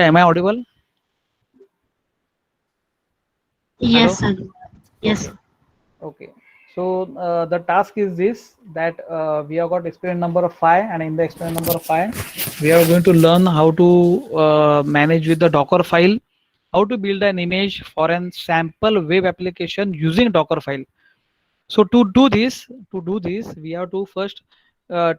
Am I audible? Hello? Yes, sir. Yes, Okay. sir. Okay. So the task is this, that we have got experiment number 5, and in the experiment number 5, we are going to learn how to manage with the Docker file, how to build an image for an sample web application using Docker file. So to do this, we have to first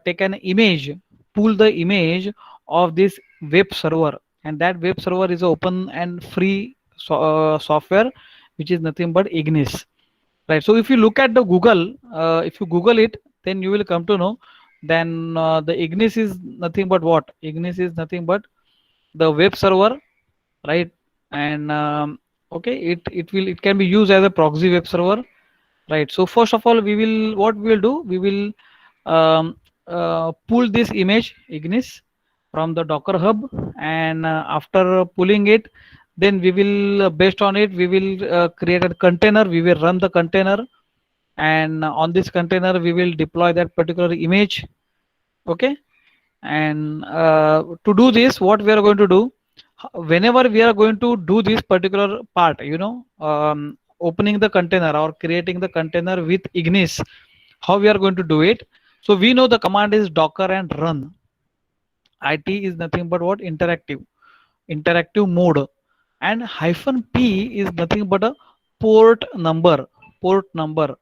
take an image, pull the image of this web server, and that web server is open and free software, which is nothing but Ignis, right? So if you look at the Google, if you Google it, then you will come to know. Then the Ignis is nothing but what? Ignis is nothing but the web server, right? And okay, it can be used as a proxy web server. Right. So first of all, what we will do, we will pull this image Ignis from the Docker Hub, and after pulling it, then we will based on it, we will create a container. We will run the container, and on this container, we will deploy that particular image. Okay. And to do this, what we are going to do, whenever we are going to do this particular part, opening the container or creating the container with Ignis, how we are going to do it. So we know the command is docker and run. It is nothing but what? Interactive mode. And -p is nothing but a port number. Port number.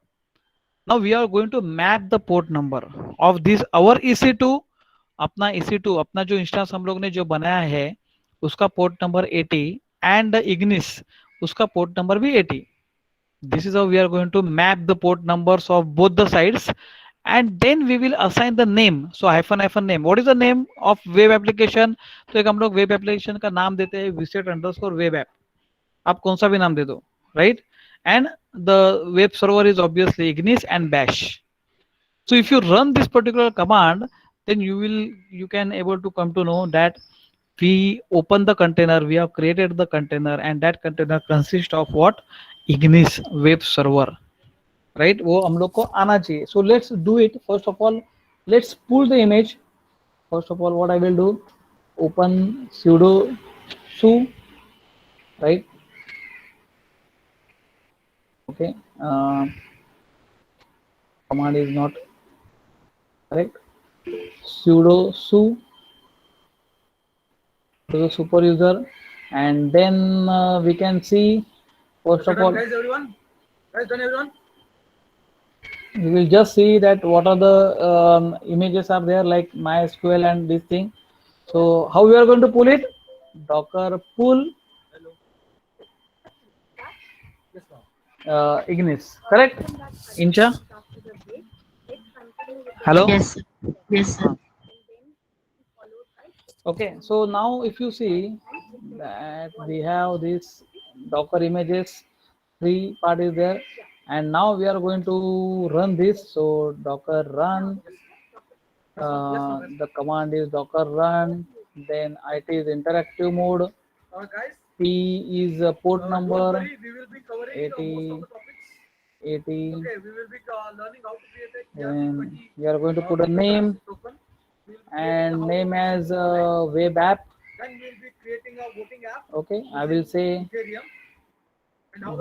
Now we are going to map the port number of this our EC2. अपना EC2, अपना जो instance हम लोग ने जो बनाया है, उसका पोर्ट नंबर 80, एंड इग्निस उसका पोर्ट नंबर भी 80. This is how we are going to map the port numbers of both the sides, and then we will assign the name. So hyphen hyphen name, what is the name of web application? तो एक हम लोग web application का नाम देते हैं Vincent underscore web app. आप कौन सा भी नाम दे दो, right? And the web server is obviously Ignis and bash. So if you run this particular command, then you can able to come to know that we open the container, we have created the container, and that container consists of what? Ignis web server, right? वो हम लोग को आना चाहिए. So let's do it. First of all, let's pull the image. First of all, what I will do, open sudo su, right? Okay. Command is not correct. Sudo su to the super user, and then we can see, first of all, guys, everyone, guys, done everyone. We will just see that what are the images are there, like MySQL and this thing. So how we are going to pull it? Docker pull Ignis, correct? Incha, hello. Yes, sir. Yes, sir. Okay, so now if you see that we have this Docker images, three part is there, and now we are going to run this. So Docker run, the command is Docker run, then it is interactive mode. P is a port number 80, 80. Then we are going to put a name, and name as web app. Okay, I will say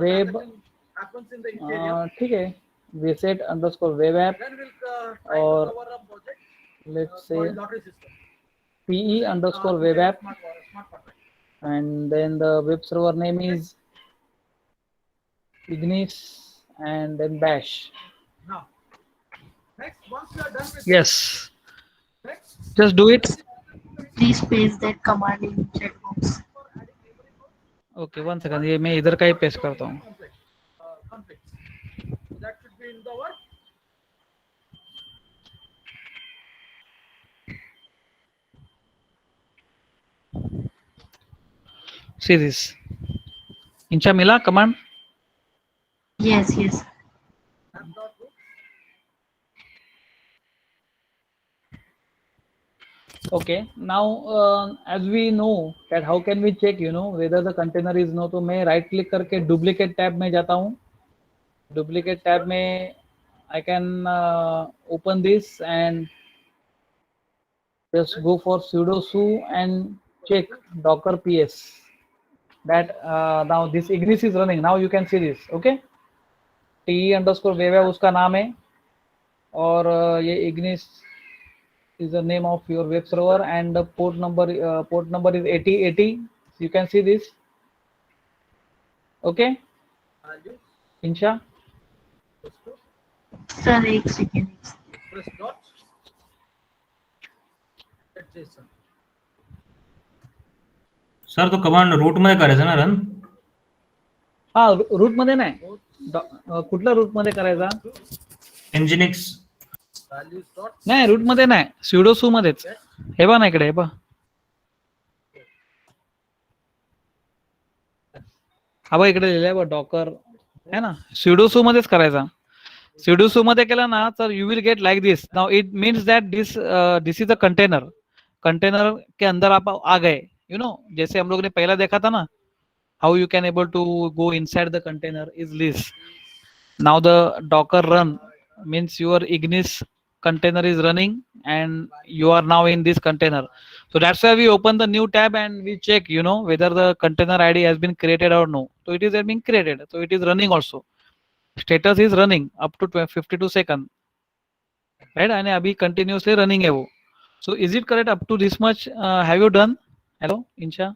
web, ठीक है, Vincent underscore web app, और let's say pe underscore web app, and then the web server name is Ignis, and then bash. Yes, just do it. Please paste that command in chat box. Okay, one second, ये मैं इधर का ही paste करता हूँ. See this. इंचा मिला command? Yes, yes. Okay, now as we know that how can we check whether the container is no, तो मैं right click करके डुप्लीकेट टैब में जाता हूँ. डुप्लीकेट टैब में I can open this and just go for sudo su and check docker ps that now this Ignis is running. Now you can see this. Okay, te_web उसका नाम है और ये Ignis is the name of your web server and the port number is 8080. You can see this. Okay, Insha. Sir एक second. Sir तो command root मध्ये करायचं ना रन. हा रूट मध्ये नाही कुठल्या रूट मध्ये करायचा Nginx नाही रूट मध्ये नाही sudo su मध्येच हे बघ ना इकडे हे बघ हा बघ इकडे लिहिलंय बघ डॉकर है ना sudo su मध्येच करायचा sudo su मध्ये केला ना तर you will get like this now it means that this is a container container के अंदर आप आ गए यू नो जैसे हम लोग ने पहला देखा था ना how you can able to go inside the container is this. Now the docker run means your Ignis container is running and you are now in this container. So that's why we open the new tab and we check, you know, whether the container ID has been created or no. So it is being created. So it is running also. Status is running up to 52 seconds. Right? And abhi continuously running hai wo. So is it correct up to this much? Have you done? Hello, Insha?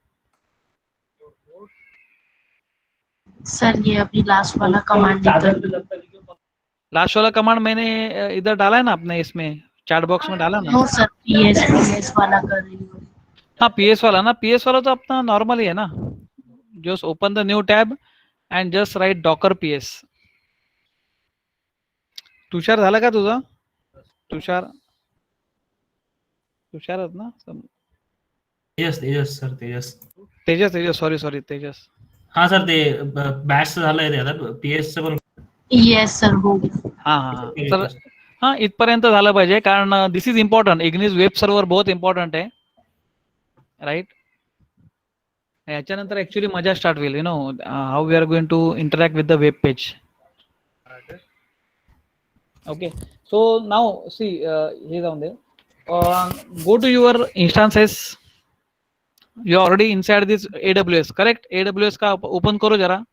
Sir ये अभी last वाला command last वाला command मैंने इधर डाला है ना अपने इसमें चैट बॉक्स में डाला ना नो सर पीएस वाला कर रही हूँ. हाँ पीएस वाला ना पीएस वाला तो अपना नॉर्मल ही है ना just open the new tab and just right Docker PS Tushar झाला का तुझा तुषार तुषारच ना तेजस सर तेजस तेजस सॉरी तेजस हा सर ते बॅच झालंय ते आता पीएस चं पण येस सर हो गया. हाँ तर हाँ इथपर्यंत झालं पाहिजे कारण दिस इज इम्पॉर्टंट इग्निस वेब सर्वर बहुत इम्पॉर्टंट आहे राईट याच्यानंतर ऍक्च्युली मजा स्टार्ट होईल you know how we are going to interact with the web page okay so now see हे जाऊन दे go to your instances you are already inside this AWS correct AWS का open करो जरा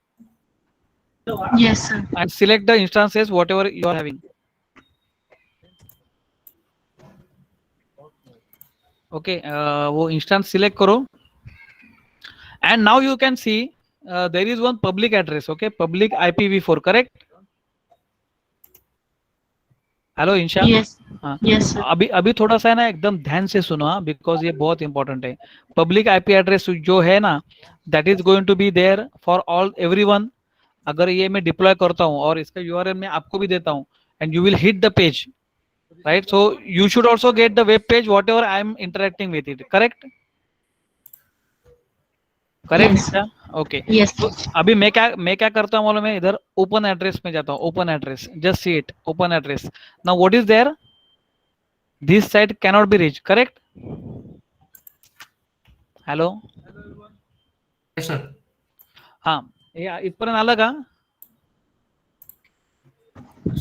Yes sir. and select the instances whatever you are having okay वो instance select करो and now you can see there is one public address okay public IPv4 correct hello Insha Yes. हाँ Yes sir. अभी थोड़ा सा है ना एकदम ध्यान से सुनो हाँ बिकॉज ये बहुत इंपॉर्टेंट है पब्लिक आईपी एड्रेस जो है ना that is going to be there for all everyone अगर ये मैं डिप्लॉय करता हूँ और इसका यूआरएल मैं आपको भी देता हूँ and you will hit the page right so you should also get the web page what ever I am interacting with it correct correct Yes. Okay Yes. तो अभी मैं क्या करता हूँ मालूम है इधर ओपन एड्रेस में जाता हूँ open address just see it open address now what is there this site cannot be reach correct hello sir हा हे इथपर्यंत आलं का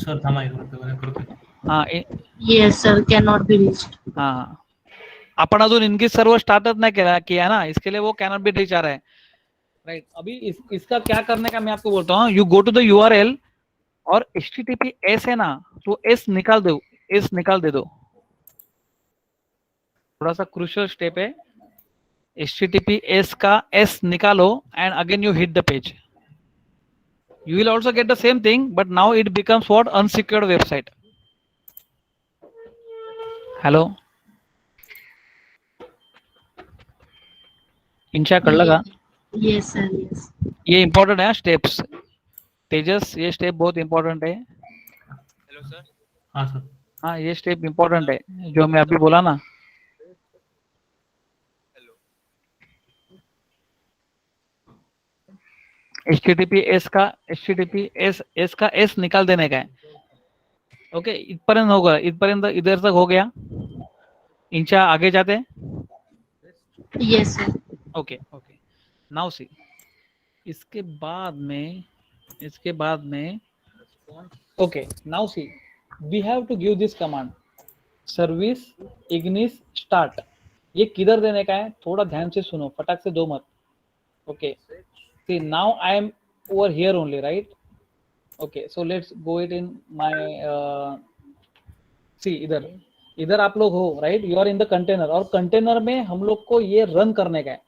सर थांबा एक मिनिट करतो हा Yes sir. Cannot be reached. हा आपण अजून इनकी सर्वर स्टार्टअप नहीं किया किया ना इसके लिए वो कैनॉट बी रीच आ रहा है राइट अभी इसका क्या करने का मैं आपको बोलता हूँ you go to the URL और HTTPS है ना तो एस निकाल दे दो थोड़ा सा क्रूशियल स्टेप है HTTPS का एस निकालो and again you hit the page you will also get the same thing but now it becomes what unsecured website hello इंशा कळलं का Yes sir. Yes. ये इंपॉर्टेंट है स्टेप्स तेजस ये स्टेप बहुत important है हेलो सर हाँ sir हाँ ये स्टेप इंपॉर्टेंट है जो मैं अभी बोला ना हेलो HTTPS का एस निकाल देने का है ओके इतपर्यंत होगा इतपर्यंत इधर तक हो गया इंचा आगे जाते हैं Yes sir. Okay okay now see इसके बाद में okay now see we have to give this command service इग्निस स्टार्ट ये किधर देने का है, थोड़ा ध्यान से सुनो, फटाक से दो मत. Okay, see now I am over here only, right? Okay, so let's go it in my, see इधर, इधर आप लोग हो, right? You are in the container, और कंटेनर में हम लोग को ये रन करने का है.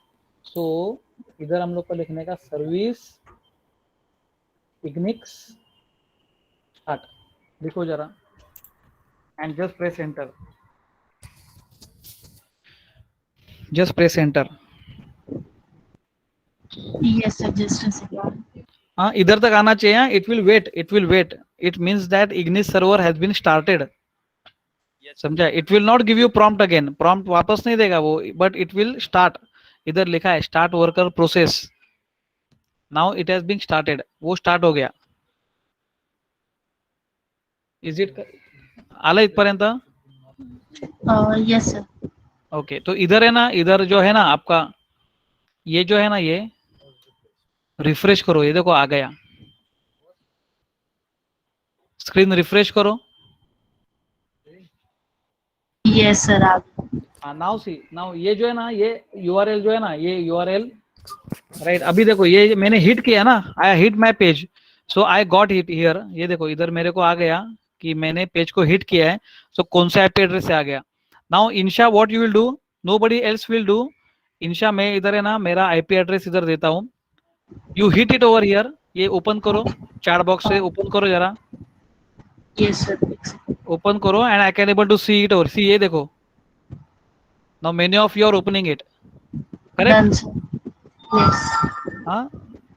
सो इधर हम लोग को लिखने का सर्विस इग्निक्स स्टार्ट, लिखो जरा, and just press enter. Just press enter. Yes, sir. Just a second. हाँ, इधर तक आना चाहिए. It will wait, it will wait. It means that इग्निस सर्वर हैज बीन स्टार्टेड. समझा? It will not give you prompt again, prompt वापस नहीं देगा वो, बट इट विल स्टार्ट. इधर लिखा है start worker process. Now it has been started, वो स्टार्ट हो गया. इज इट आला इथपर्यंत? Yes, sir. ओके, तो इधर है ना, इधर जो है ना आपका, ये जो है ना, ये रिफ्रेश करो, ये देखो आ गया. स्क्रीन रिफ्रेश करो. Yes, sir. Now see, now ये जो है ना, ये यूआरएल जो है ना, ये यूआरएल, राइट? अभी देखो ये मैंने हिट किया ना, I hit my page, so I got hit here. ये देखो इधर मेरे को आ गया कि मैंने पेज को हिट किया है. सो कौन सा आईपी एड्रेस से आ गया. Now Insha what you will do, nobody else will do. Insha, मैं इधर है ना, मेरा आईपी एड्रेस इधर देता हूँ. You hit it over here. ये ओपन करो, चैट बॉक्स से ओपन करो जरा, Yes, sir. ओपन करो, and I can able to see it. और सी, ये देखो, now many of you are opening it, correct? Done, sir. Yes. हाँ,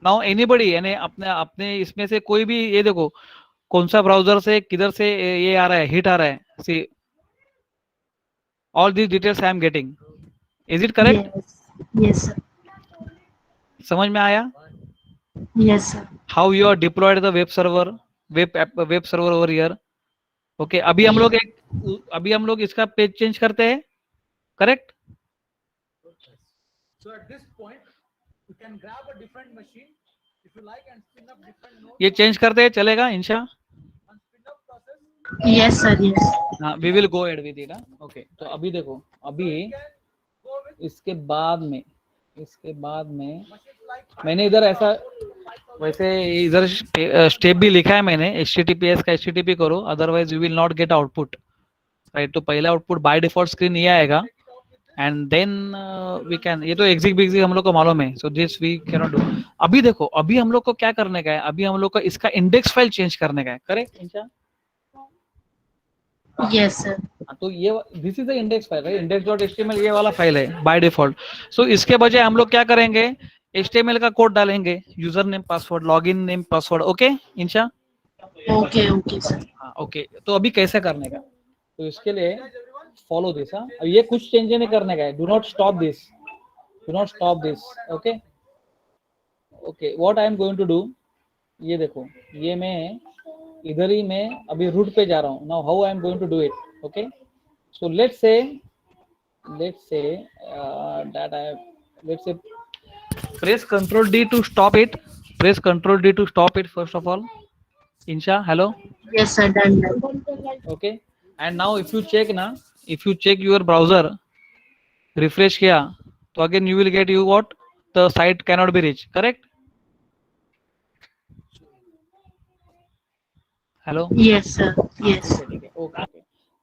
नाउ एनीबडी, यानी अपने अपने इसमें से कोई भी, ये देखो कौन सा ब्राउजर से किधर से ये आ रहा है, हिट आ रहा है. See all these details I am getting. Is it correct? Yes. Yes, sir. समझ में आया? Yes, sir. How you are deployed the web server, web server over here. Okay, अभी हम लोग इसका पेज चेंज करते हैं, correct? So at this point, you can grab a different machine if you like and spin up different nodes. ये change करते हैं, चलेगा इंशा? Yes, sir. Yes. हाँ, we will go ahead with it. Okay, तो अभी देखो, अभी इसके बाद में मैंने इधर ऐसा, वैसे इधर स्टेप भी लिखा है मैंने, HTTPS का HTTP करो, otherwise you will not gate output, right? तो पहला आउटपुट बाय डिफॉल्ट स्क्रीन ये आएगा, एंड देन वी कैन, ये तो एग्जिक हम लोग को मालूम है, so this we can not do. अभी देखो, अभी हम लोग को क्या करने का है, अभी हम लोग को इसका इंडेक्स फाइल चेंज करने का है, करेक्ट इंशा? Yes, sir. तो ये this is the index file, right? index.html ये वाला फाइल है बाय डिफॉल्ट. सो इसके बजाय हम लोग क्या करेंगे, HTML का कोड डालेंगे, user name password, login name password. Okay Insha? Okay, okay, sir. हाँ, ओके. तो अभी कैसे करने का, तो इसके लिए फॉलो दिस. हाँ, ये कुछ चेंज नहीं करने का है. Do not stop this, okay? Okay, what I am going to do, ये देखो, ये मैं इधर ही मैं अभी रूट पे जा रहा हूँ. Now how I am going to do it, okay? So let's say that I let's say press Ctrl D to stop it. Press Ctrl D to stop it first of all. Insha, hello. Yes, sir. Done. Okay. And now if you check na, if you check your browser, refresh किया, तो again you will get you what, the site cannot be reached. Correct? Hello. Yes, sir. Yes. Okay.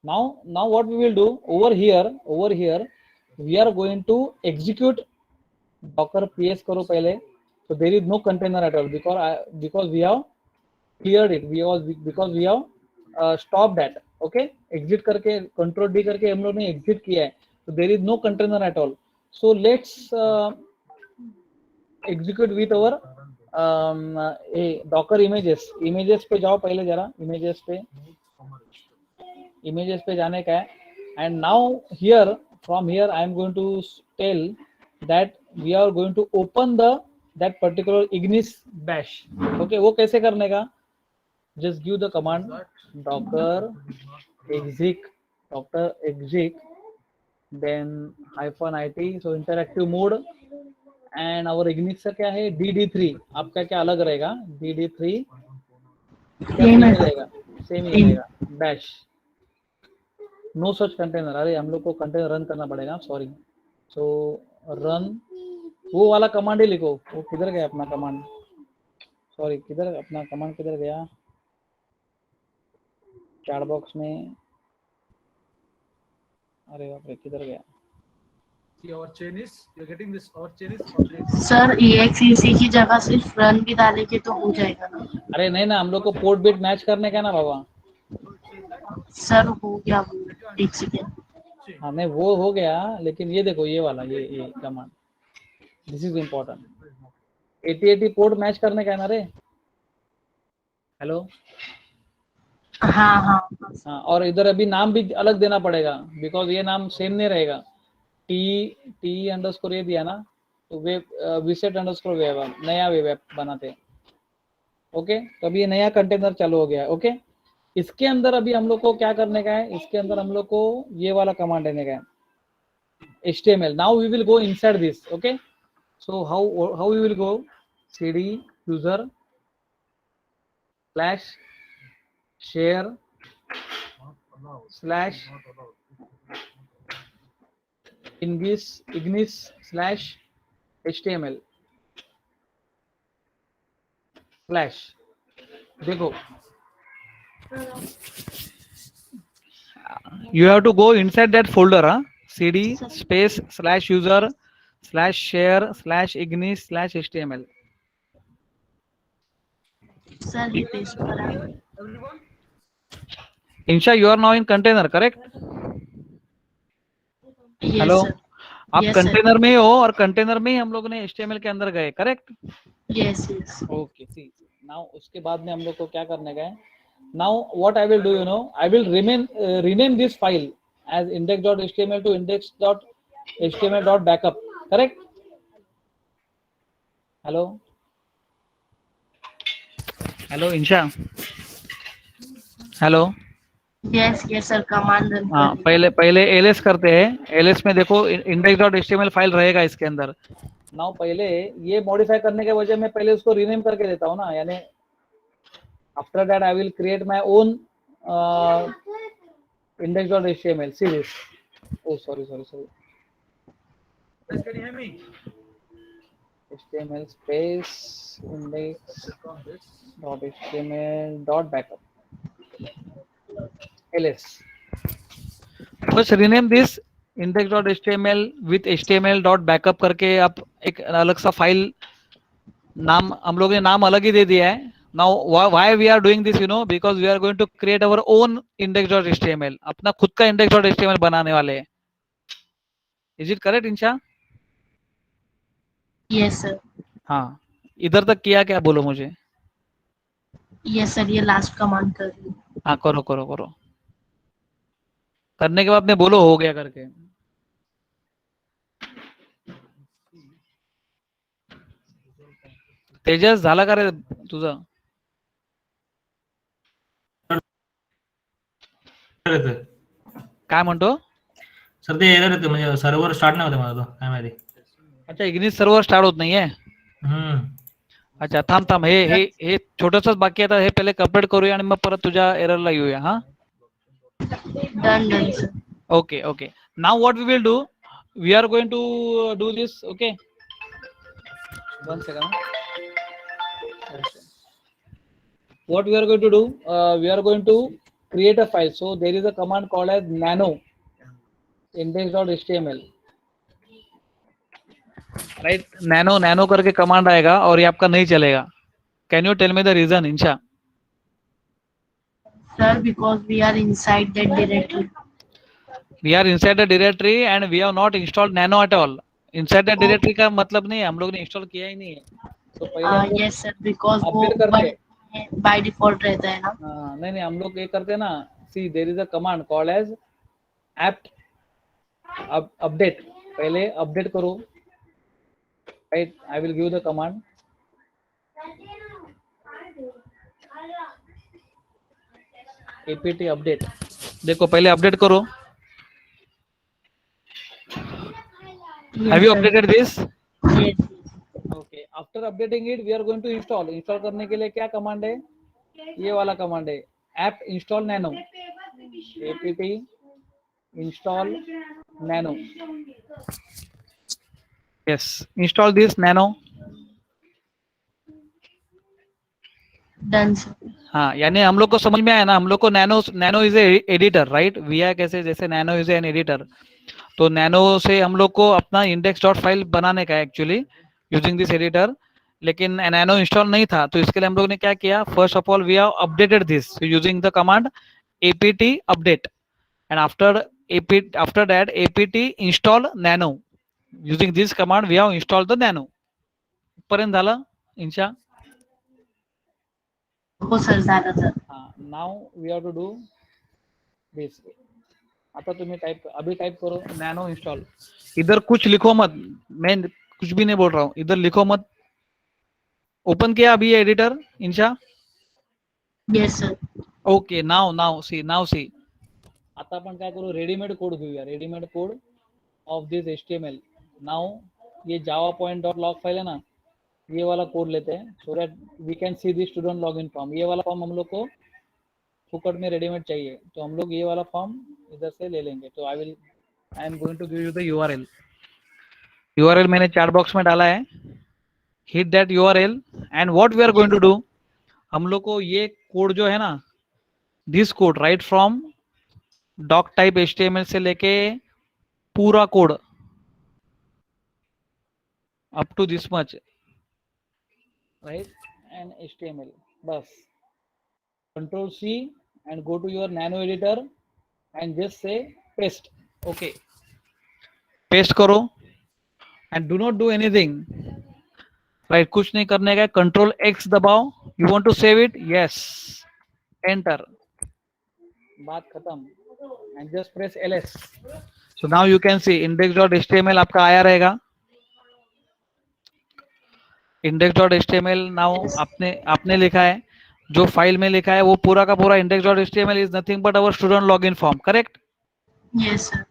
Now what we will do over here, we are going to execute docker ps करो पहले. So there is no container at all because we have cleared it. Because we have stopped that. Okay, exit करके control D करके हम लोग ने exit किया है. So there is no container at all. So let's execute with our docker images पे जाओ पहले जरा, images पे जाने का है. And now here, from here I am going to tell that we are going to open that particular Ignis bash. Okay, वो कैसे करने का, just give the command docker exec then -it, so interactive mode, and our Ignis का क्या है, DD3. आपका क्या अलग रहेगा, DD3 सेम ही रहेगा, bash. नो सच कंटेनर. अरे हम लोग को कंटेनर रन करना पड़ेगा, सॉरी. तो रन वो वाला कमांड ही लिखो। वो किधर गया अपना कमांड, सॉरी किधर अपना कमांड किधर गया, चैट बॉक्स में, अरे बाप रे किधर गया। Our chain is, you're getting this, our chain is updated. Sir EXEC की जगह सिर्फ रन भी डालेंगे तो हो जाएगा ना? अरे नहीं ना, हम लोग को पोर्ट बिट मैच करने का ना बाबा। सर हो गया वो, एक सेकेंड। हाँ नहीं वो हो गया, लेकिन ये देखो ये वाला ये command, this is important. 8080 port match करने का है ना रे। हेलो हाँ हाँ हाँ, और इधर अभी नाम भी अलग देना पड़ेगा, बिकॉज ये नाम सेम नहीं रहेगा। टी अंडरस्कोर ये दिया ना, तो वेब विसेट अंडरस्कोर वेब, नया वेब बनाते हैं। ओके, तो अभी ये नया कंटेनर चालू हो गया है। ओके, इसके अंदर अभी हम लोग को क्या करने का है, इसके अंदर हम लोग को ये वाला कमांड देने का है, HTML। Now we will go inside this. Okay, so how we will go, cd user slash share slash ignis slash HTML slash, देखो you have to go inside that folder, cd space slash user slash share slash ignis slash HTML। Sir ये paste करा। Insha, you are now in container, correct? Yes, hello, sir. आप Yes, sir. Container में ही हो और container में ही हम लोग ने HTML के अंदर गए, correct? Yes, yes. Okay, see now उसके बाद में हम लोग को क्या करने का है, now what I will do, you know, I will rename this file as index.html to index.html.backup, correct? Hello hello Insha, hello. Yes, yes, sir. Command run हाँ, पहले ls करते हैं। ls में देखो index.html फाइल रहेगा इसके अंदर। नाउ पहले ये मॉडिफाई करने के वजह मैं पहले उसको रीनेम करके देता हूँ ना, यानी after that I will create my own index.html। See this, oh sorry Can you hear me? html space index.html.backup ls। बस rename this index.html with html.backup करके आप एक अलग सा फाइल नाम, हम लोग ने नाम अलग ही दे दिया है। Now why we are doing this, you know, because we are going to create our own index.html, अपना खुद का index.html बनाने वाले हैं। Is it correct Insha? Yes, sir. हाँ, इधर तक किया क्या, बोलो मुझे। Yes, sir. ये last command कर रही हूँ। हाँ करो करो करो, करने के बाद में बोलो हो गया करके। तेजस झाला का रे तुझं? काय म्हणतो? सर ते एरर येते, म्हणजे सर्व्हर स्टार्ट नाही होते मला, तो काय माहिती। अच्छा, इग्निस सर्व्हर स्टार्ट होत नाहीये। अच्छा थांब हे छोटसच बाकी आता, हे पहिले कंप्लीट करूया आणि मग परत तुझ्या एररला येऊया। हा, Done, done, sir. okay, okay, now what we will do, we are going to do this. Okay, one second. What we are going to do, we are going to create a file. So there is a command called as nano index.html, right? nano करके command आएगा और ये आपका नहीं चलेगा। Can you tell me the reason, Insha? Sir, because we are inside that directory. We are inside the directory and we have not installed nano at all. Inside the directory का मतलब नहीं है, हम लोग ने इंस्टॉल किया ही नहीं है। तो पहले हम लोग Yes, sir. Because वो अपडेट करते by default रहता है ना। नहीं हम लोग ये करते ना, see there is a command called as apt update। पहले अपडेट करो, right? I will give the command apt update। देखो पहले अपडेट करो। Have you updated this? Yes. Okay, after updating it we are going to install करने के लिए क्या command है, ये वाला कमांड है apt install nano, apt install nano। yes, install this nano. Done sir. हाँ, यानी हम लोग को समझ में आया ना, हम लोग को nano nano is editor, right? We कैसे, जैसे नैनो इज एन एडिटर, तो नैनो से हम लोग को अपना इंडेक्स डॉट फाइल बनाने का एक्चुअली यूजिंग दिस एडिटर, लेकिन नैनो इंस्टॉल नहीं था, तो इसके लिए हम लोग ने क्या किया, first of all we have updated this using the command apt update, and after that apt install nano. Using this command we have installed the nano. पर्यंत झालं इंशा? हो सर, झालं sir. Now we have to do this. आता तुम्हें अभी type करो nano install. इधर कुछ लिखो मत, मैं कुछ भी नहीं बोल रहा हूँ, इधर लिखो मत. ओपन किया अभी ये editor Insha? Yes sir. Okay, now see. आता आपण काय करू, रेडीमेड कोड घेऊया, readymade code of this HTML. Now ये Java point dot log file है ना, ये वाला कोड लेते हैं so that we can see the student login form. ये वाला फॉर्म हम लोग को फुकट में रेडीमेड चाहिए, तो हम लोग ये वाला फॉर्म इधर से ले लेंगे. तो I am going to give you the URL मैंने चैट बॉक्स में डाला है. Hit that URL and what we are going to do, हम लोग को ये कोड जो है ना, this code right from doc type HTML से लेके पूरा code up to this much, right, and HTML, बस Control C and go to your nano editor and just say paste. Okay, paste करो and do not do anything, right? कुछ नहीं करने का, Control X दबाओ. You want to save it? Yes, enter, बात खत्म, and just press LS. So now you can see index.html आपका आया रहेगा. index.html now आपने लिखा है, जो फाइल में लिखा है वो पूरा का पूरा index.html is nothing but our student login form, correct? Yes sir.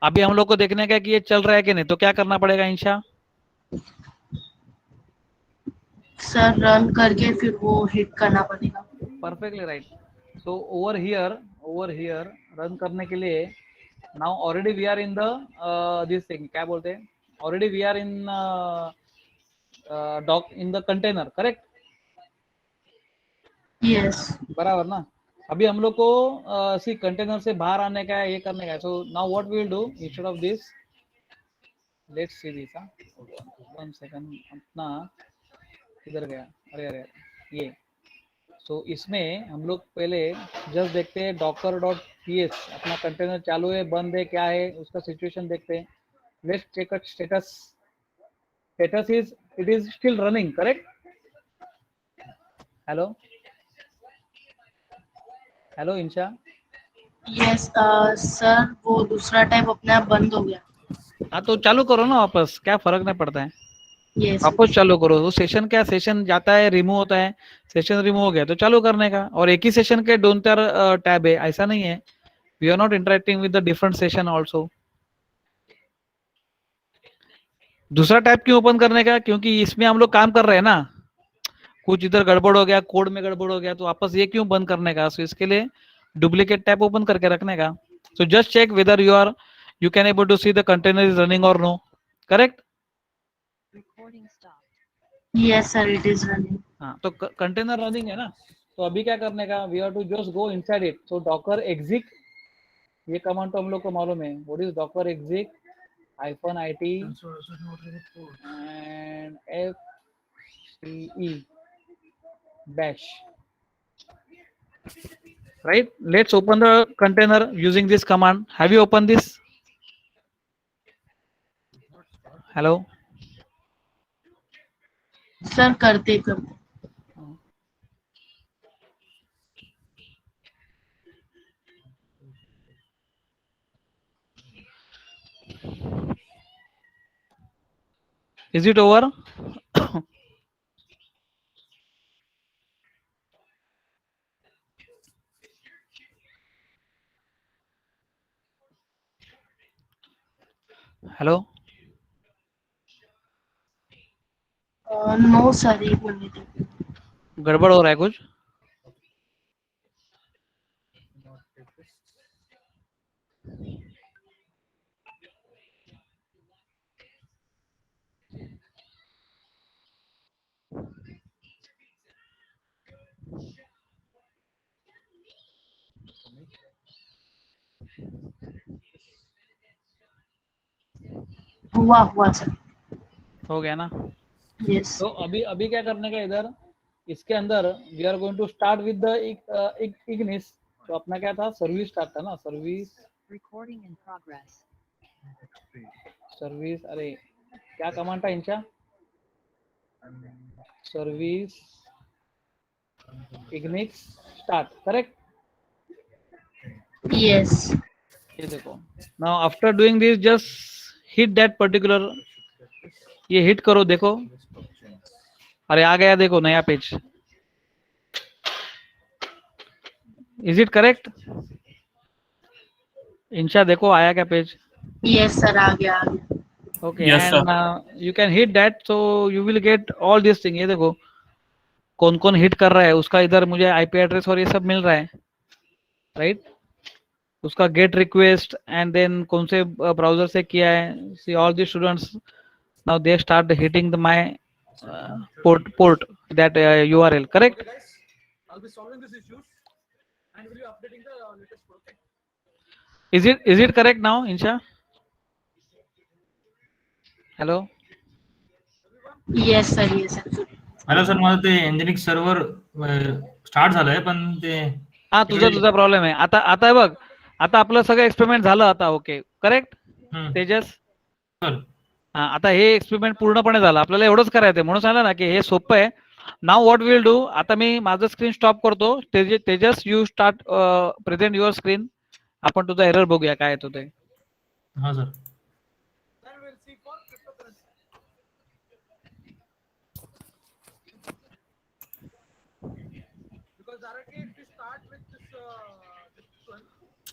अभी हम लोग को देखने का कि ये चल रहा है कि नहीं, तो क्या करना पड़ेगा इंशा? सर रन करके फिर वो हिट करना पड़ेगा. Perfectly right. So over here run करने के लिए now already we are in the this thing, क्या बोलते हैं, already we are in doc in the container, correct? Yes. बराबर ना. अभी हम लोग को सी कंटेनर से बाहर आने का है, ये करने का है. So now what we will do instead of this, let's see this. One second, अपना किधर गया, अरे ये. सो इसमें हम लोग पहले जस्ट देखते हैं docker डॉट ph, अपना कंटेनर चालू है बंद है क्या है उसका सिचुएशन देखते हैं. Let's check status. Status is it is still running, correct? Hello Insha? Yes sir, वो दूसरा टाइप अपने आप बंद हो गया. हाँ, तो चालू करो ना वापस, क्या फर्क नहीं पड़ता है, यस. वापस चालू करो. वो सेशन क्या, सेशन जाता है रिमूव होता है, सेशन रिमूव हो गया तो चालू करने का. और एक ही सेशन के 2-4 टैब है, ऐसा नहीं है. We are not interacting with the different session also. दूसरा टैब क्यों ओपन करने का, क्योंकि इसमें हम लोग काम कर रहे हैं ना, कुछ इधर गड़बड़ हो गया, कोड में गड़बड़ हो गया, तो वापस ये क्यों बंद करने का. सो इसके लिए डुप्लीकेट टैब ओपन करके रखने का. So just check whether you can able to see the container is running or no, correct? Yes sir, it is running. हाँ, तो कंटेनर रनिंग है ना, तो अभी क्या करने का, we have to just go inside it. So docker exec, ये कमांड तो हम लोग को मालूम है. What is docker exec -it and fce bash, right? Let's open the container using this command. Have you opened this? Hello? Sir करते करते. Is it over? Hello? No sir, एक मिनट. गड़बड़ हो रहा है कुछ? हुआ सर. हो गया ना? Yes. तो अभी अभी क्या करने का इधर, इसके अंदर we are going to start with the इग्निस. तो अपना क्या था, सर्विस स्टार्ट था ना, service Recording in progress. Service. अरे क्या कमांड था इनका, सर्विस इग्निस स्टार्ट, करेक्ट? Yes. ये देखो, now after doing this just hit that particular, ये हिट करो, देखो. अरे आ गया, देखो नया page. Is it correct? Insha देखो आया क्या पेज? Yes sir, आ गया. Okay, Yes, sir. And you can hit that, so you will get all this thing. ये देखो कौन कौन हिट कर रहा है उसका, इधर मुझे आईपी एड्रेस और ये सब मिल रहा है, राइट? उसका गेट रिक्वेस्ट एंड देन कौन से ब्राउजर से किया है. See all the students now they start hitting the my port that URL, correct? Okay, guys, I'll be solving these issues and will be updating the latest code. Okay? Is it correct now, Insha? Hello? Yes sir, yes sir. Hello sir, माझं ते एनजेनिक server start झालंय पण ते हा, तुझा problem आहे. आता बघ, आता आपलं सगळं एक्सपेरिमेंट झालं आता. ओके, करेक्ट तेजस? सर हा, आता हे एक्सपेरिमेंट पूर्णपणे झालं. आपल्याला एवढंच करायचं म्हणून सांगितलं ना की हे सोपं आहे. नाव व्हॉट विल डू, आता मी माझं स्क्रीन स्टॉप करतो. Tejas you start present your screen. आपण तुझा एरर बघूया काय येतो ते. हा sir. Then we'll see for cryptocurrency. Because directly if we start with this one,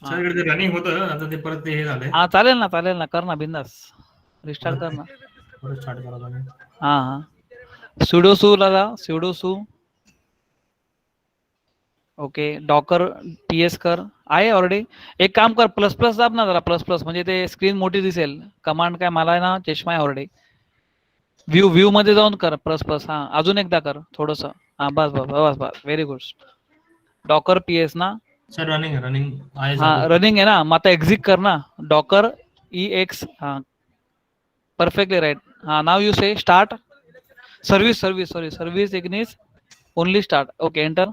sir इकडे ते रनिंग होतं, आता ते परत ते हे झालंय, हा चालेल ना, कर ना बिंदास, रिस्टार्ट कर ना. परत स्टार्ट करावं लागेल. हा सुडोसू ला सुडोसू. ओके, डॉकर पीएस कर आहे ऑलरेडी. एक काम कर, प्लस प्लस दाब ना जरा, प्लस प्लस म्हणजे ते स्क्रीन मोठी दिसेल. कमांड काय मला आहे ना, चष्मा आहे ऑलरेडी. व्ह्यू मध्ये जाऊन कर प्लस प्लस. हा अजून एकदा कर थोडस. हा बस बस बस बस, व्हेरी गुड. डॉकर पीएस ना. सर रनिंग आहे हा सर. रनिंग आहे ना, मग आता एक्झिट कर ना. Docker EX. हा परफेक्टली राईट. हा नाव यू से start service Ignis only start. Okay enter.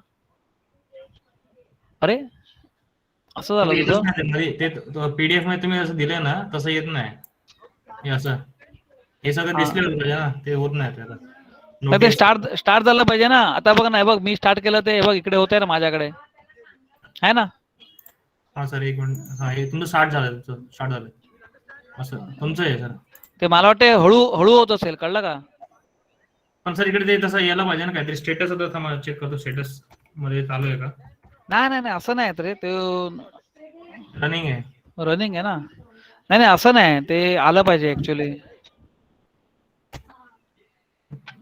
अरे असं झालं येतच तुझं. नाही ते मध्ये, ते पीडीएफ मध्ये तुम्ही असं दिलंय ना तसं येत नाही. हे असं हे सगळं दिसले पाहिजे ना, ते होत नाही त्याला. तर ते स्टार्ट झालं पाहिजे ना. आता बघ ना, बघ मी स्टार्ट केलं ते, बघ इकडे होतंय ना माझ्याकडे, आहे ना. हा सर एक मिनिट. हा हे तुमचं स्टार्ट झालं, असं तुमचं आहे सर. ते मला वाटतं हळू होत असेल, कळलं का? पण सर इकडे ते तसं यायला पाहिजे ना, काहीतरी स्टेटस होतं. थांबा चेक करतो, स्टेटस मध्ये चालू आहे का. नाही असं नाही रे, ते रनिंग आहे. रनिंग आहे ना. नाही असं नाही, ते आलं पाहिजे ऍक्च्युली.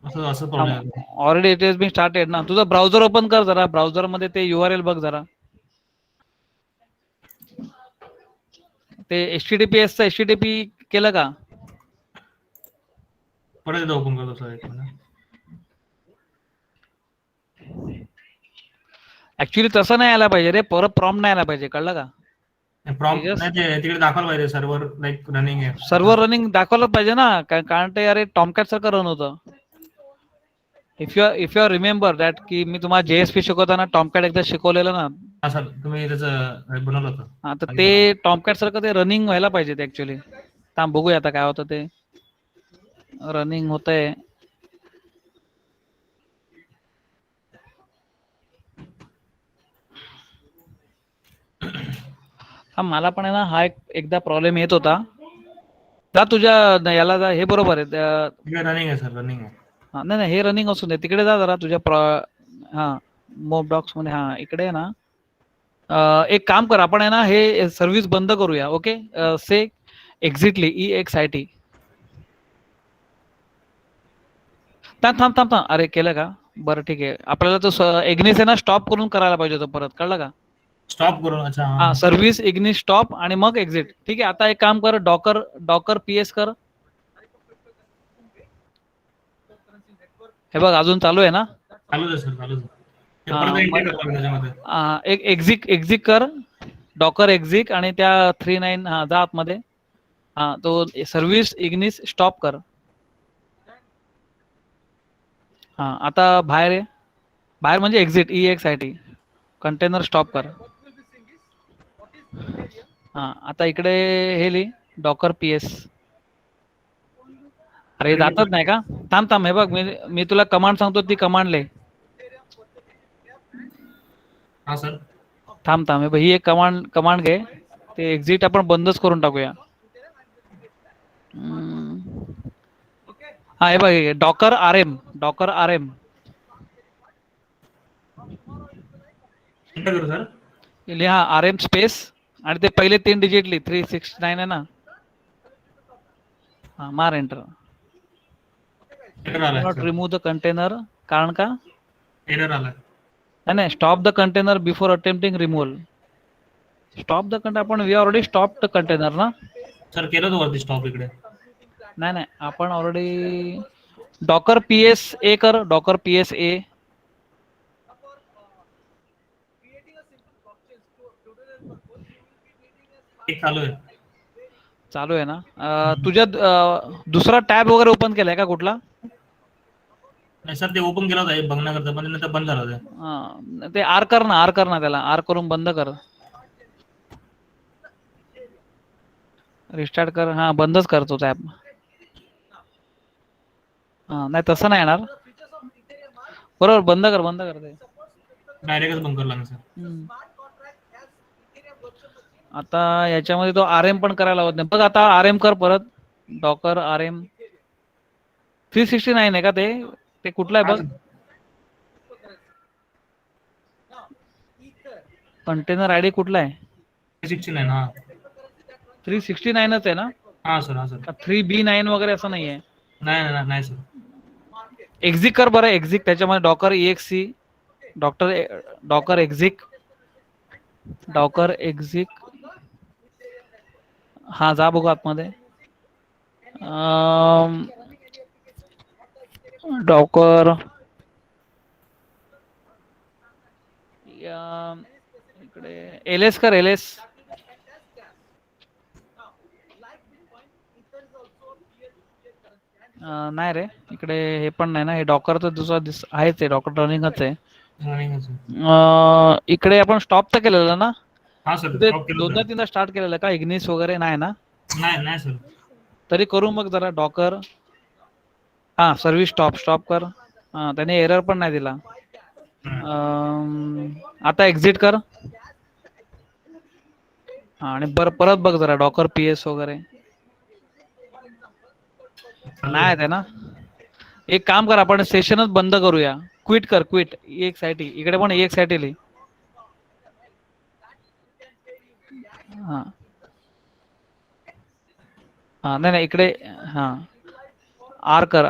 असं problem. Already it is been started ना. तुझं ब्राउझर ओपन कर जरा, ब्राउझर मध्ये ते URL बघ जरा. ते HTTPS चं HTTP केलं का? परत एकदा ओपन करतो सर, एक मिनिट. ऍक्च्युली तसं नाही यायला पाहिजे रे, परत प्रॉम्प्ट नाही यायला पाहिजे, कळलं का? प्रॉम्प्ट नाही, ते तिकडे दाखवायला पाहिजे सर्व्हर लाईक रनिंग आहे. सर्व्हर रनिंग दाखवलं पाहिजे ना, कारण ते अरे टॉमकॅट सारखं रन होतं. If you are remember that की मी तुम्हाला JSP शिकवताना टॉमकॅट एकदा शिकवलेलं ना. हा सर, तुम्ही त्याचं बनवलं होतं. हा तर ते टॉमकॅट सारखं ते रनिंग व्हायला पाहिजे ते ऍक्च्युली. थांब बघूया आता काय होतं ते. रनिंग होतंय. हा मला पण आहे ना, हा एकदा प्रॉब्लेम येत होता. जा तुझ्या याला जा, हे बरोबर आहे. रनिंग आहे सर, रनिंग आहे. हा नाही हे रनिंग असून दे, तिकडे जा जरा तुझ्या हा मोब डॉक्स मध्ये. हा इकडे आहे ना. एक काम कर, आपण आहे ना हे सर्व्हिस बंद करूया. ओके, से एक्झिटली EXIT. थांब. अरे केलं का? बरं ठीक आहे. आपल्याला तो इग्निस आहे ना, स्टॉप करून करायला पाहिजे होतं परत, कळलं का? स्टॉप करून. अच्छा हा सर्व्हिस इग्निस स्टॉप आणि मग एक्झिट. ठीक आहे. आता एक काम कर, डॉकर PS कर. हे बघ अजून चालू आहे ना. चालूच आहे सर, चालूच आहे. ते परत enter करावं लागेल त्याच्यामध्ये. एक एक्झिट कर. डॉकर एक्झिक आणि त्या 39 हा जा आतमध्ये. हा तो सर्व्हिस इग्निस स्टॉप कर. हा आता बाहेर आहे. बाहेर म्हणजे एक्झिट EXIT कंटेनर स्टॉप कर. हा आता इकडे हे लिही डॉकर PS. अरे जातच नाही का? थांब थांब हे बघ मी तुला कमांड सांगतो ती कमांड लिह. हा सर. थांब थांब हे बघ ही एक कमांड घे. ते एक्झिट आपण बंदच करून टाकूया. हा हे बघ डॉकर RM एंटर करू सर. लिहा RM स्पेस आणि ते पहिले 3 डिजिट लिह 369 आहे ना. हा मार एंटर. एरर आलाय not sir. Remove the container कारण का? एरर आलाय. नाही stop the container before attempting removal. Stop the container आपण we already stop the container ना. सर केलं तो वरती स्टॉप इकडे. नाही आपण ऑलरेडी डॉकर PS A कर. Docker PS A. एक चालू आहे. चालू आहे ना. तुझ्या दुसरा टॅब वगैरे ओपन केलाय का कुठला? नाही सर ते ओपन केलं होतं बघण्याकरता पण नंतर बंद झालं ते. हा ते आर कर ना त्याला आर करून बंद कर. रिस्टार्ट कर. हा बंदच करतो टॅब. हा नाही तसं नाही येणार. बरोबर बंद कर ते. डायरेक्टच बंद करावं लागेल सर. आता याच्यामध्ये तो RM पण करायला होत नाही. बघ आता RM कर परत. डॉकर RM 369 आहे का ते कुठला आहे बघ. कंटेनर ID कुठला आहे? 369 हा. 369च आहे ना. हा सर. हा सर. 3B9 वगैरे असं नाही आहे. नाही सर. एक्झिक कर बरं. एक्झिक त्याच्यामध्ये डॉकर EXE डॉकर एक्झिक हा जा बघू आतमध्ये. डॉकर इकडे LS कर. LS नाही रे इकडे हे पण नाही ना. हे डॉकरचं दुसरा आहेच आहे. डॉकर रनिंगच आहे. इकडे आपण स्टॉप तर केलेलं ना. हा सर. ते स्टॉप केलं दोनदा सर. तीनदा स्टार्ट केलेलं का? इग्निस वगैरे नाही ना. नाही सर. तरी करू मग जरा डॉकर. हा सर्व्हिस स्टॉप कर. हा त्याने एरर पण नाही दिला. आता एक्झिट कर. हा आणि परत बघ जरा डॉकर PS वगैरे नाही आहे ना. एक काम कर आपण सेशनच बंद करूया. क्विट कर. EXIT इकडे पण EXIT लिह. हा नाही इकडे हा आर कर.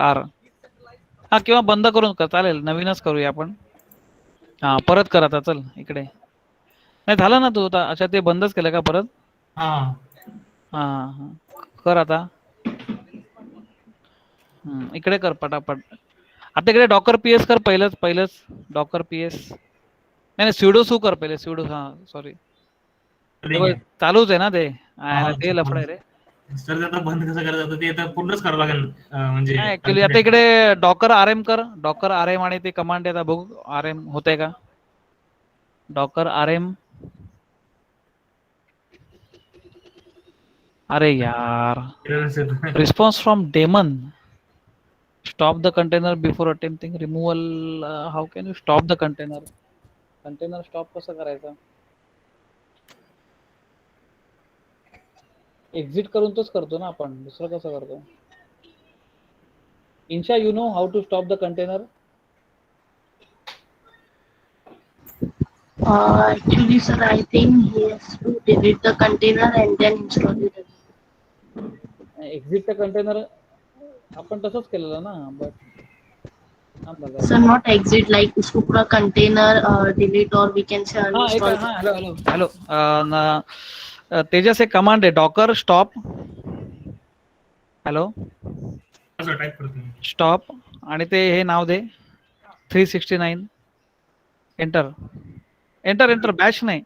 हा किंवा बंद करून कर चालेल. नवीनच करूया आपण. हा परत कर आता चल इकडे. नाही झालं ना तू आता. अच्छा ते बंदच केलं का परत? हा. हा कर आता. इकडे कर पटापट. आता इकडे डॉकर PS कर पहिलंच डॉकर PS. नाही स्युडो सू कर पहिले. स्युडो हा सॉरी चालूच आहे ना ते. ते लफड आहे रे. सर आता बंद कसं करायचं ते आता पूर्णच करावं लागेल म्हणजे. नाही ऍक्च्युली आता इकडे डॉकर RM कर. डॉकर RM आणि ते कमांड येतात बघू RM होतंय का. Docker RM. अरे यार response from daemon. Stop the container before attempting removal. How can you stop the container stop कसं करायचं? एक्झिट करून तोच करतो ना आपण. दुसरं कसं करतो? Insha, you know how to stop the container? Actually, sir, I think he has to delete the container and then install it. Exit the container आपण तसंच केलेलं ना. But Sir, not exit, like उसको पूरा container delete or we can say हाँ एक uninstall. हाँ hello तेजस एक कमांड आहे डॉकर स्टॉप. हॅलो टाईप करतो. स्टॉप आणि ते हे नाव दे 369. एंटर बॅश नाही.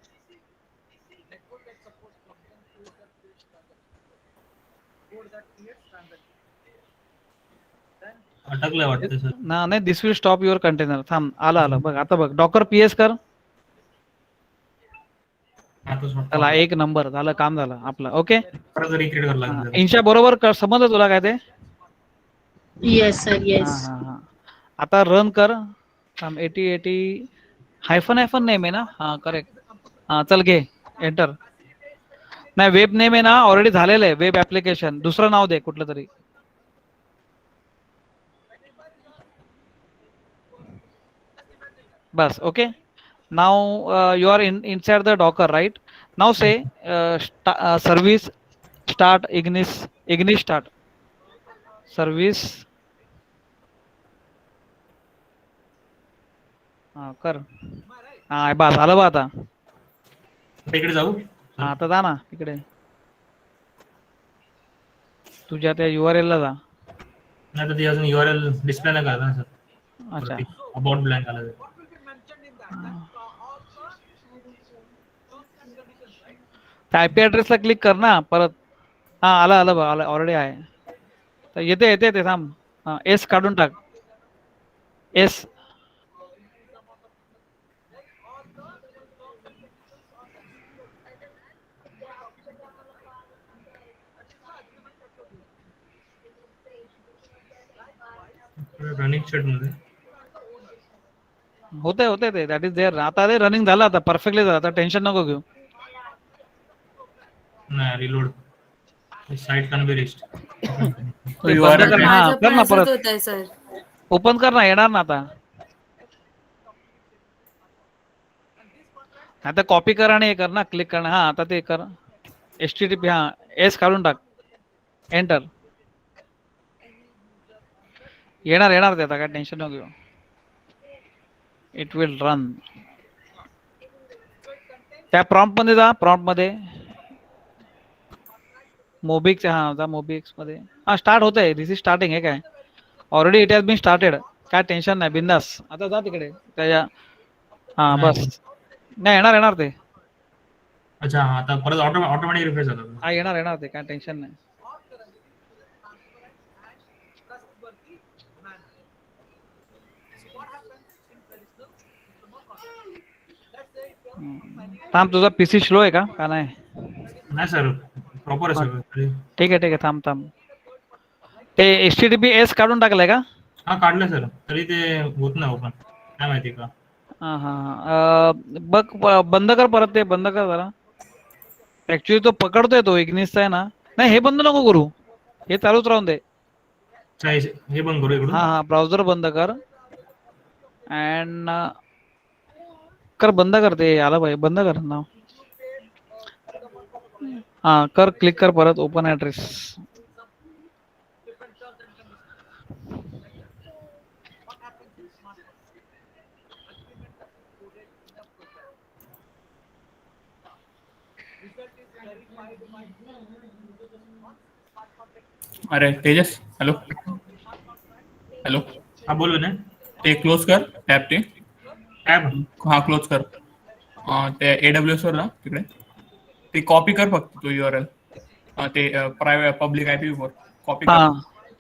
अटकलंय वाटतं सर. ना नाही, this will stop your container. थांब, आलं बघ आता, बघ डॉकर पीएस कर. आता चला, एक नंबर झालं, काम झालं आपलं. ओके, परत रिक्रिएट करावं लागेल जरा. इंशा बरोबर समजलं तुला काय ते? येस सर हा येस. हा हा. आता रन कर. थांब, 80 हायफन नेम आहे ना? हा करेक्ट. हा चल घे, एंटर. नाही, वेब नेम आहे ना, ऑलरेडी झालेलं आहे. वेब ऍप्लिकेशन, दुसरं नाव दे कुठलं तरी. बस, okay. Now you are inside the docker, right? Now से सर्विस स्टार्ट इग्निस स्टार्ट सर्विस. हा कर. हा बस, आलं बा आता. आता इकडे जाऊ. हा, आता जा ना तिकडे, तुझ्या त्या URL ला जा. नाही तर ती अजून URL डिस्प्ले नाही करत ना सर. अच्छा, अबाउट ब्लँक आलं ते. What will be mentioned in that? All the terms and conditions, right? IP ऍड्रेसला क्लिक कर ना परत. हा, आलं बा, आलं, ऑलरेडी आहे. तर येते थांब. हा, एस काढून टाक. एस. रनिंग सेट मध्ये होते ते, दॅट इज देअर. आता ते रनिंग झालं, आता परफेक्टली झालं. आता टेन्शन नको घेऊ. नाही reload. Site can be reached. ते बंद कर ना. हा, माझं कर पण ना असंच परत. होत आहे सर. ओपन कर ना, येणार ना आता. आता कॉपी कर आणि हे कर ना, क्लिक कर ना. हा, आता ते कर. HTTP. हा, एस काढून टाक, एंटर. येणार ते आता, काय टेन्शन नको घेऊ. It will run. त्या प्रॉम्प्ट मध्ये जा, प्रॉम्प्ट मध्ये मोबिक्स. हा, जा मोबिक्स मध्ये. हा, स्टार्ट होत आहे. दिस इज स्टार्टिंग आहे काय? Already it has been started. काय टेन्शन नाही, बिंदास. आता जा तिकडे त्याच्या. हा बस. नाही, येणार ते. अच्छा, आता परत ऑटोमॅटिक रिफ्रेश झालं. हा, येणार ते, काय टेन्शन नाही. Trustworthy manner. So what happens in traditional diploma context? Let's say if you're थांब, तुझा PC स्लो आहे का नाही? नाही सर, प्रॉपर आहे सगळं. ठीक आहे, थांब. ते HTTP एस काढून टाकलंय का? हा, काढलं सर, तरी ते होत नाही ओपन. काय माहिती का? हा. बघ, बंद कर परत, ते बंद कर जरा. ऍक्च्युली तो पकडतोय, तो इग्निसचा आहे ना. नाही, हे बंद नको करू, हे चालूच राहून दे. हे बंद करू इकडून. हा, ब्राउझर बंद कर. अँड कर, बंद कर. ते आलं पाहिजे, बंद कर ना. हा, कर, क्लिक कर परत, open address. different terms and conditions. What happens in smart contract? Agreement that is coded in the program. Result is verified by smart contract. अरे तेजस, हॅलो हॅलो. हा, बोलू ना. ते क्लोज कर टॅब. ते टॅब. हा, क्लोज कर. ते AWS वर ना तिकडे ते कॉपी कर फक्त तो URL. ते प्रायव्हेट पब्लिक IP वर कॉपी कर. हा,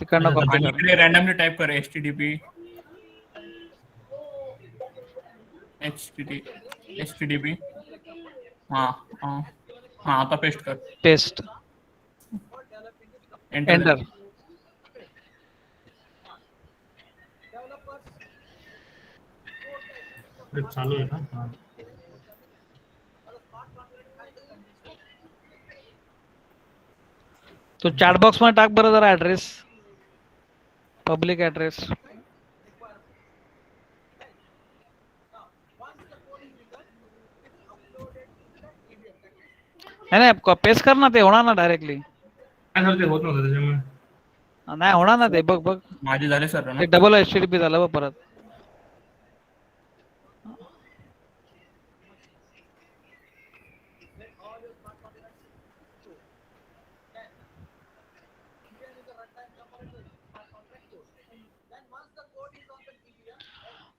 तिकडनं कॉपी आणि कर. इकडे रॅन्डमली टाईप कर HTTP. हा हा हा, आता पेस्ट कर. Paste, enter. चालू आहे ना. हा. तो चॅट बॉक्स मध्ये टाक बरं जरा ऍड्रेस, पब्लिक ऍड्रेस. नाही, पेस्ट कर ना, ते होणार ना डायरेक्टली. काय झालं, ते होत नव्हतं त्याच्यामुळे. नाही होणार ना ते, बघ. माझे झाले सर ना. ते डबल HTTP झालं बघ परत.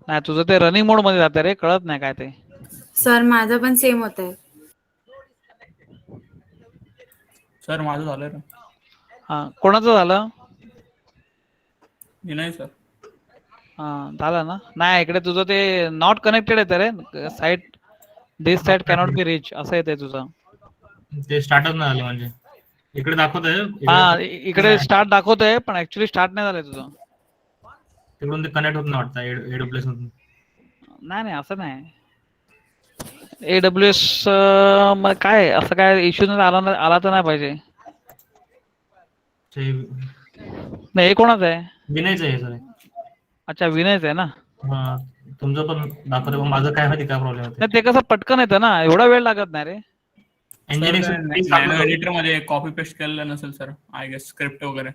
नाही, तुझं ते रनिंग मोड मध्ये जाते रे, कळत नाही काय ते. सर माझं पण सेम होत आहे. सर माझं झालंय ना. हा, कोणाचं झालं? नाही सर. हा झालं ना. नाही इकडे तुझं ते नॉट कनेक्टेड येतं रे. Site this site cannot be reach असं येते तुझं. ते स्टार्टच नाही झालं म्हणजे. इकडे दाखवत आहे हा इकडे इकडे स्टार्ट दाखवतोय पण ऍक्च्युली स्टार्ट नाही झालंय तुझं. तिकडून ते कनेक्ट होत नाही वाटतं AWS मधून. नाही नाही असं नाही. AWS मग काय असं काय इश्यू आला तर नाही पाहिजे. ते नाही हे कोणाचं आहे? विनयचं आहे सर. अच्छा विनयच आहे ना. हा तुमचं पण दाखवतं पण माझं काय माहिती काय प्रॉब्लेम होते. नाही ते कसं पटकन येतं ना एवढा वेळ लागत नाही रे. इंजिनिअरिंग नॅनो एडिटर मध्ये कॉपी पेस्ट केलेलं नसेल सर आय गेस स्क्रिप्ट वगैरे.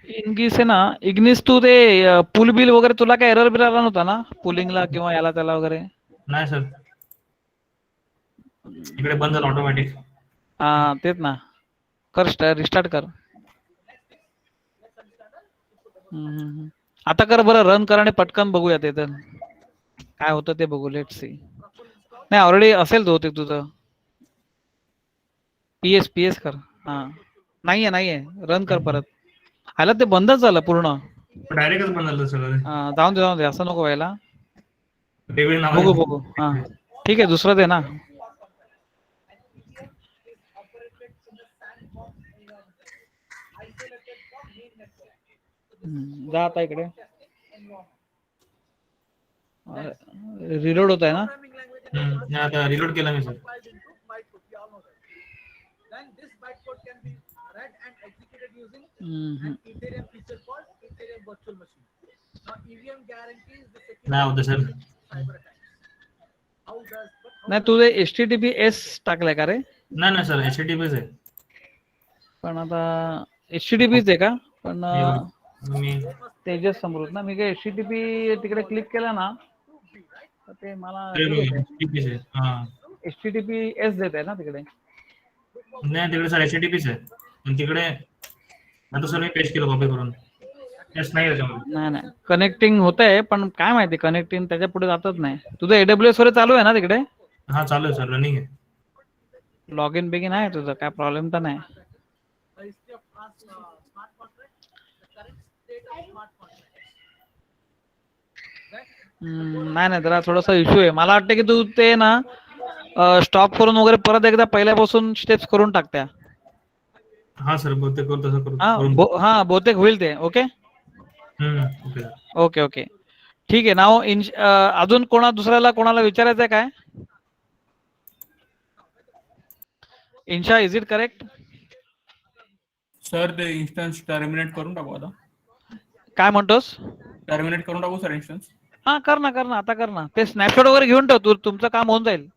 इग्निस आहे ना. इग्निस तू ते पुल बिल वगैरे तुला काय एरर बिल आला नव्हता ना पुलिंगला किंवा याला त्याला वगैरे. नाही सर इकडे बंद झालं ऑटोमॅटिक. हा तेच ना. कर रिस्टार्ट कर. आता कर बरं रन कर आणि पटकन बघूया ते तर काय होतं ते बघू लेट सी. नाही ऑलरेडी असेल तो ते तुझं. पीएस कर. हा नाहीये रन कर परत. आला ते बंदच झालं पूर्ण. डायरेक्टच बंद झालं सगळं. जाऊन दे असं नको व्हायला. वेगळी नाव बघू हा ठीक आहे दुसरं दे ना. जा आता इकडे. रिलोड होत आहे ना. नाही आता रिलोड केला मी sir. compiled into bytecode. We all know that. Then this bytecode can be read and executed using an Ethereum feature called Ethereum Virtual Machine. Now EVM guarantees the नाही security होतं sir. of cyber attacks. How does नाही तुझे HTTPS टाकलाय का रे? नाही sir HTTPS आहे. पण आता HTTPS आहे का? पण मी तेजस समृद्ध ना. मी काय HTTP तिकडे क्लिक केला ना तर ते मला HTTPS आहे. हा HTTPS देत आहे ना तिकडे. नाही तिकडे सर HTTPS आहे पण तिकडे आता सर मी पेस्ट केलं कॉपी करून. तेच नाही त्याच्यामध्ये. नाही कनेक्टिंग होत आहे पण काय माहिती कनेक्टिंग त्याच्या पुढे जातच नाही. तुझं AWS वर चालू आहे ना तिकडे? हा चालू आहे सर रनिंग आहे. लॉग इन बिगिन आहे तुझं काय प्रॉब्लेम तर नाही. the history of smart contract, the current state of smart contract. नाही जरा थोडासा इश्यू आहे. मला वाटतं की तू ते ना स्टॉप करून वगैरे परत एकदा पहिल्यापासून स्टेप्स करून टाकत्या. हा सर बहुतेक करू तसं करू. हा बहुतेक होईल ते. ओके ओके ओके ठीक आहे. नाव अजून दुसऱ्याला कोणाला विचारायचं आहे काय? इन्शा इज इट करेक्ट? सर ते इन्स्टन्स टर्मिनेट करून टाकू आता. काय म्हणतोस? टर्मिनेट करून टाकू सर इन्स्टन्स. हा कर ना आता कर ना. ते स्नॅपशॉट वगैरे घेऊन ठेव. तुमचं काम होऊन जाईल.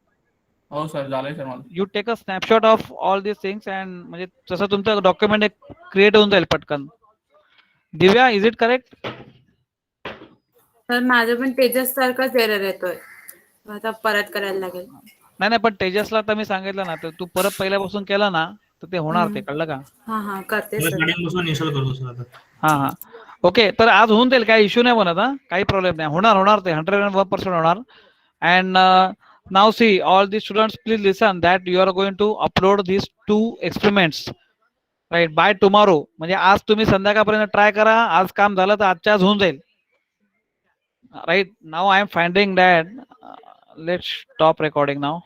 हो सर झालंय सर मला. You take a snapshot of all this things and म्हणजे तसं तुमचं डॉक्युमेंट एक क्रिएट होऊन जाईल पटकन. Divya is it correct? तर माझं पण तेजस सारखाच एरर येतोय. आता परत करायला लागेल. नाही पण तेजसला तर मी सांगितलं ना तर तू परत पहिल्यापासून केलं ना तर ते होणार ते कळलं का? हा करते सर. स्टार्टिंगपासून इन्स्टॉल करतो सर आता. हा ओके तर आज होऊन जाईल. काही इश्यू नाही बनत. हा काही प्रॉब्लेम नाही. होणार ते 101% होणार. And now see all the students please listen that you are going to upload this 2 experiments right by tomorrow. म्हणजे आज तुम्ही संध्याकाळपर्यंत ट्राय करा. आज काम झालं तर आजच्या आज होऊन जाईल. Right now I am finding that let's stop recording now.